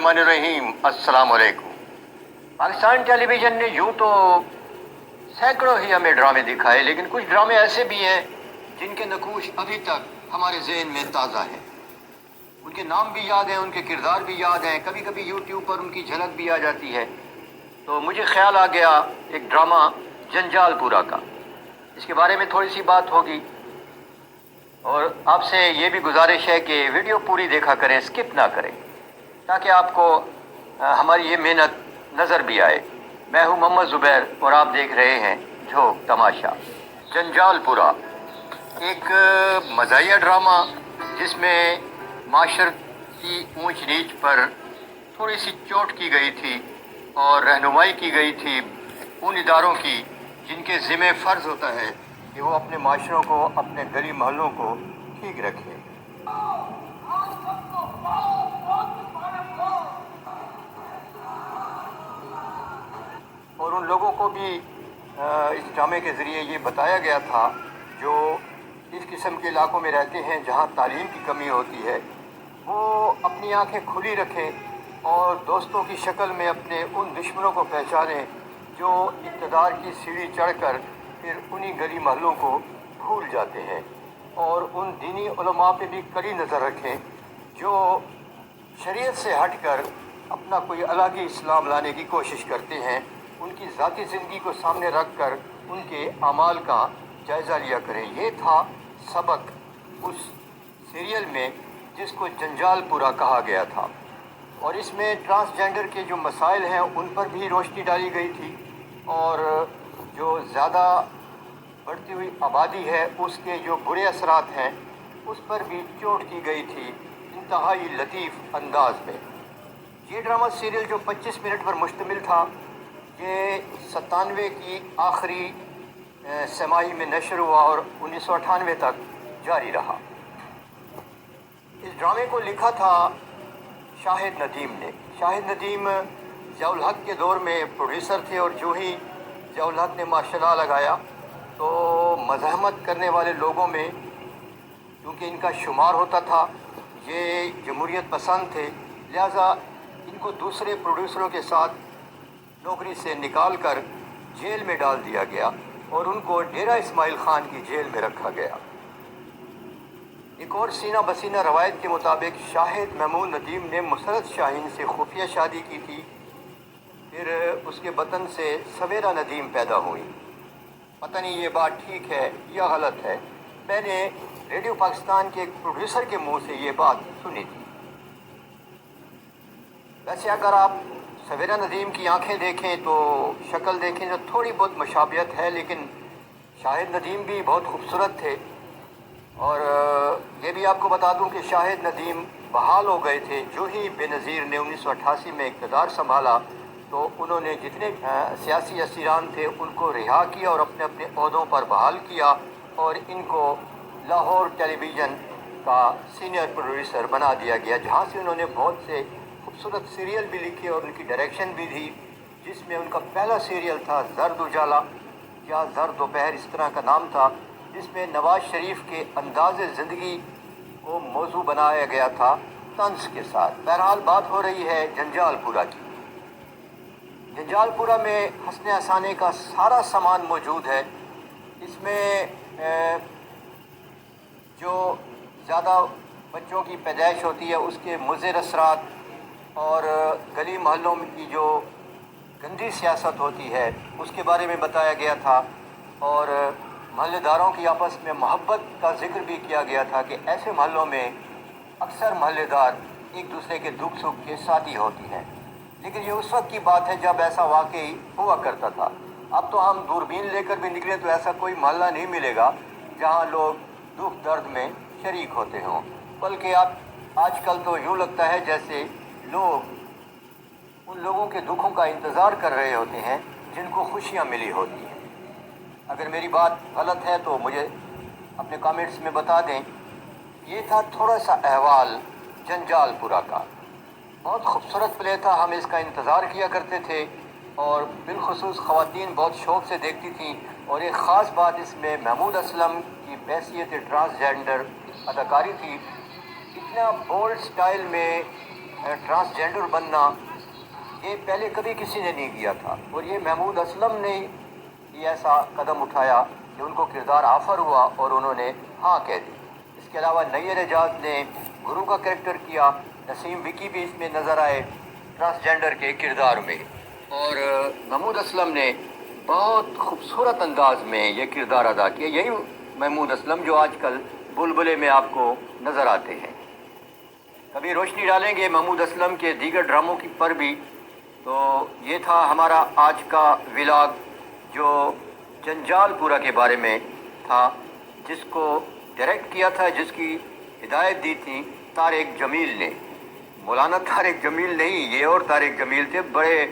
बिस्मिल्लाहिर्रहमानिर्रहीम। अस्सलाम वालेकुम। पाकिस्तान टेलीविज़न ने यूँ तो सैकड़ों ही हमें ड्रामे दिखाए, लेकिन कुछ ड्रामे ऐसे भी हैं जिनके नकूश अभी तक हमारे जहन में ताज़ा हैं। उनके नाम भी याद हैं, उनके किरदार भी याद हैं, कभी कभी यूट्यूब पर उनकी झलक भी आ जाती है। तो मुझे ख्याल आ गया एक ड्रामा जंजालपुरा का, इसके बारे में थोड़ी सी बात होगी। और आपसे ये भी गुजारिश है कि वीडियो पूरी देखा करें, स्किप ना करें, ताकि आपको हमारी ये मेहनत नज़र भी आए। मैं हूँ मोहम्मद ज़ुबैर और आप देख रहे हैं झोंक तमाशा। जंजालपुरा एक मज़ाहिया ड्रामा जिसमें माशरती ऊंच नीच पर थोड़ी सी चोट की गई थी और रहनुमाई की गई थी उन इदारों की जिनके ज़िम्मे फ़र्ज़ होता है कि वो अपने माशरों को, अपने गली मोहल्लों को ठीक रखें। और उन लोगों को भी इस ड्रामे के ज़रिए ये बताया गया था जो इस किस्म के इलाकों में रहते हैं जहाँ तालीम की कमी होती है, वो अपनी आंखें खुली रखें और दोस्तों की शक्ल में अपने उन दुश्मनों को पहचानें जो इक़्तिदार की सीढ़ी चढ़कर फिर उन्हीं गली महलों को भूल जाते हैं। और उन दीनी उलमा पे भी कड़ी नज़र रखें जो शरीयत से हटकर अपना कोई अलग ही इस्लाम लाने की कोशिश करते हैं। उनकी ज़ाती ज़िंदगी को सामने रख कर उनके अमाल का जायज़ा लिया करें। ये था सबक उस सीरियल में जिसको जंजालपुरा कहा गया था। और इसमें ट्रांसजेंडर के जो मसाइल हैं उन पर भी रोशनी डाली गई थी और जो ज़्यादा बढ़ती हुई आबादी है उसके जो बुरे असरात हैं उस पर भी चोट की गई थी इंतहाई लतीफ़ अंदाज में। ये ड्रामा सीरियल जो 25 मिनट पर मुश्तमिल था, ये 97 की आखिरी समाई में नशर हुआ और 1998 तक जारी रहा। इस ड्रामे को लिखा था शाहिद नदीम ने। शाहिद नदीम ज़ियाउल हक़ के दौर में प्रोड्यूसर थे और जो ही ज़ियाउल हक़ ने मार्शल लगाया तो मज़ाहमत करने वाले लोगों में क्योंकि इनका शुमार होता था, ये जमहूरियत पसंद थे, लिहाजा इनको दूसरे प्रोड्यूसरों के साथ नौकरी से निकाल कर जेल में डाल दिया गया और उनको डेरा इस्माइल ख़ान की जेल में रखा गया। एक और सीना बसीना रवायत के मुताबिक शाहिद महमूद नदीम ने मुसरत शाहीन से खुफिया शादी की थी, फिर उसके बतन से सवेरा नदीम पैदा हुई। पता नहीं ये बात ठीक है या गलत है, मैंने रेडियो पाकिस्तान के एक प्रोड्यूसर के मुंह से ये बात सुनी थी। वैसे अगर आप सवेरा नदीम की आंखें देखें तो शक्ल देखें तो थोड़ी बहुत मशाबियत है, लेकिन शाहिद नदीम भी बहुत खूबसूरत थे। और ये भी आपको बता दूं कि शाहिद नदीम बहाल हो गए थे जो ही बेनज़ीर ने 1988 में इक़्तिदार संभाला, तो उन्होंने जितने सियासी असीरान थे उनको रिहा किया और अपने अपने ओहदों पर बहाल किया और इनको लाहौर टेलीविज़न का सीनियर प्रोड्यूसर बना दिया गया, जहाँ से उन्होंने बहुत से खूबसूरत सीरियल भी लिखे और उनकी डायरेक्शन भी दी, जिसमें उनका पहला सीरियल था ज़र्द उजाला या ज़र्द दोपहर, इस तरह का नाम था, जिसमें नवाज़ शरीफ के अंदाज़ ज़िंदगी को मौजू बनाया गया था तंज के साथ। बहरहाल बात हो रही है जंजालपुरा की। जंजालपुरा में हंसने हंसाने का सारा सामान मौजूद है। इसमें जो ज़्यादा बच्चों की पैदाइश होती है उसके मुज़र असरात और गली महलों की जो गंदी सियासत होती है उसके बारे में बताया गया था और महल्लेदारों की आपस में मोहब्बत का जिक्र भी किया गया था कि ऐसे महलों में अक्सर महल्लेदार एक दूसरे के दुख सुख के साथी होती हैं। लेकिन ये उस वक्त की बात है जब ऐसा वाकई हुआ करता था। अब तो हम दूरबीन लेकर भी निकले तो ऐसा कोई मोहल्ला नहीं मिलेगा जहाँ लोग दुख दर्द में शरीक होते हों, बल्कि आप आजकल तो यूँ लगता है जैसे लोग उन लोगों के दुखों का इंतज़ार कर रहे होते हैं जिनको खुशियाँ मिली होती हैं। अगर मेरी बात गलत है तो मुझे अपने कमेंट्स में बता दें। ये था थोड़ा सा अहवाल जंजालपुरा का। बहुत खूबसूरत प्ले था, हम इसका इंतज़ार किया करते थे और बिलखुसूस ख़वातीन बहुत शौक़ से देखती थीं। और एक ख़ास बात इसमें महमूद असलम की हैसियत ट्रांसजेंडर अदाकारी थी। इतना बोल्ड स्टाइल में ट्रांसजेंडर बनना, ये पहले कभी किसी ने नहीं किया था, और ये महमूद असलम ने ही ऐसा कदम उठाया कि उनको किरदार ऑफर हुआ और उन्होंने हाँ कह दी। इसके अलावा नैयर एजाज ने गुरु का कैरेक्टर किया, नसीम विकी भी इसमें नज़र आए ट्रांसजेंडर के किरदार में, और महमूद असलम ने बहुत खूबसूरत अंदाज में ये किरदार अदा किया। यही महमूद असलम जो आजकल बुलबुले में आपको नज़र आते हैं। कभी रोशनी डालेंगे महमूद असलम के दीगर ड्रामों की पर भी। तो ये था हमारा आज का व्लॉग जो जंजालपुरा के बारे में था, जिसको डायरेक्ट किया था, जिसकी हिदायत दी थी तारिक जमील ने। मौलाना तारिक जमील नहीं, ये और तारिक जमील थे, बड़े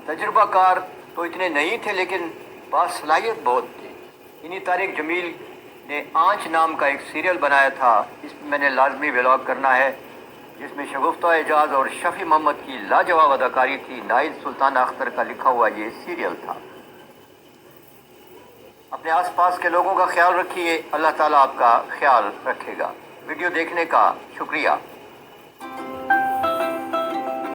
तजुर्बाकार तो इतने नहीं थे लेकिन बासलाहियत बहुत थी। इन्हीं तारिक जमील ने आँच नाम का एक सीरियल बनाया था, इसमें मैंने लाजमी व्लॉग करना है, जिसमें शगुफ्ता एजाज और शफी मोहम्मद की लाजवाब अदाकारी थी। नाइल सुल्तान अख्तर का लिखा हुआ ये सीरियल था। अपने आसपास के लोगों का ख्याल रखिए, अल्लाह ताला आपका ख्याल रखेगा। वीडियो देखने का शुक्रिया।